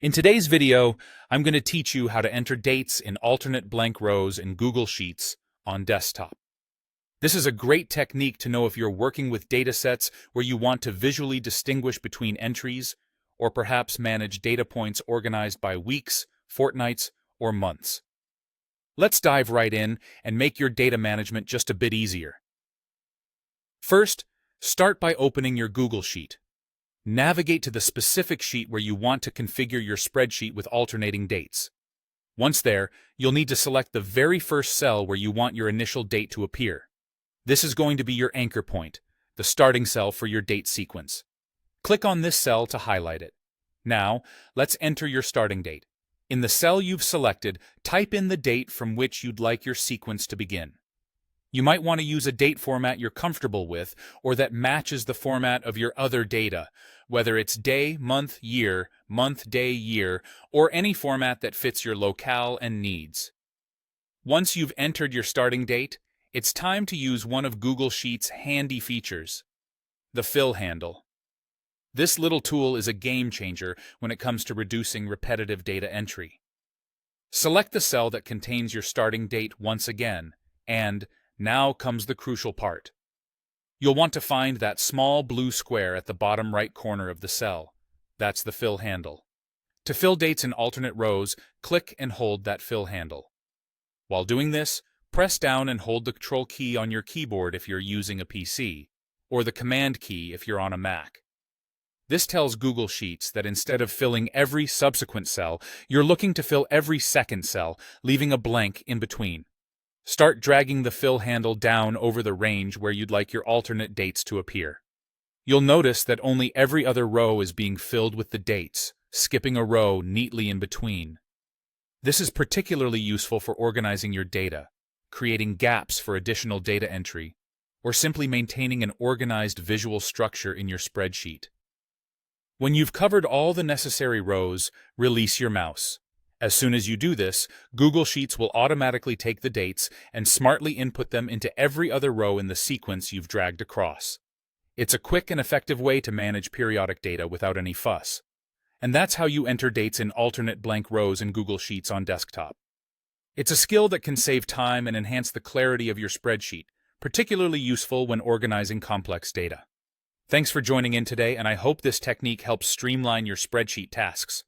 In today's video, I'm going to teach you how to enter dates in alternate blank rows in Google Sheets on desktop. This is a great technique to know if you're working with datasets where you want to visually distinguish between entries, or perhaps manage data points organized by weeks, fortnights, or months. Let's dive right in and make your data management just a bit easier. First, start by opening your Google Sheet. Navigate to the specific sheet where you want to configure your spreadsheet with alternating dates. Once there, you'll need to select the very first cell where you want your initial date to appear. This is going to be your anchor point, the starting cell for your date sequence. Click on this cell to highlight it. Now, let's enter your starting date. In the cell you've selected, type in the date from which you'd like your sequence to begin. You might want to use a date format you're comfortable with or that matches the format of your other data, whether it's day, month, day, year, or any format that fits your locale and needs. Once you've entered your starting date, it's time to use one of Google Sheets' handy features, the fill handle. This little tool is a game changer when it comes to reducing repetitive data entry. Select the cell that contains your starting date once again, and now comes the crucial part. You'll want to find that small blue square at the bottom right corner of the cell. That's the fill handle. To fill dates in alternate rows, click and hold that fill handle. While doing this, press down and hold the Control key on your keyboard if you're using a PC, or the Command key if you're on a Mac. This tells Google Sheets that instead of filling every subsequent cell, you're looking to fill every second cell, leaving a blank in between. Start dragging the fill handle down over the range where you'd like your alternate dates to appear. You'll notice that only every other row is being filled with the dates, skipping a row neatly in between. This is particularly useful for organizing your data, creating gaps for additional data entry, or simply maintaining an organized visual structure in your spreadsheet. When you've covered all the necessary rows, release your mouse. As soon as you do this, Google Sheets will automatically take the dates and smartly input them into every other row in the sequence you've dragged across. It's a quick and effective way to manage periodic data without any fuss. And that's how you enter dates in alternate blank rows in Google Sheets on desktop. It's a skill that can save time and enhance the clarity of your spreadsheet, particularly useful when organizing complex data. Thanks for joining in today, and I hope this technique helps streamline your spreadsheet tasks.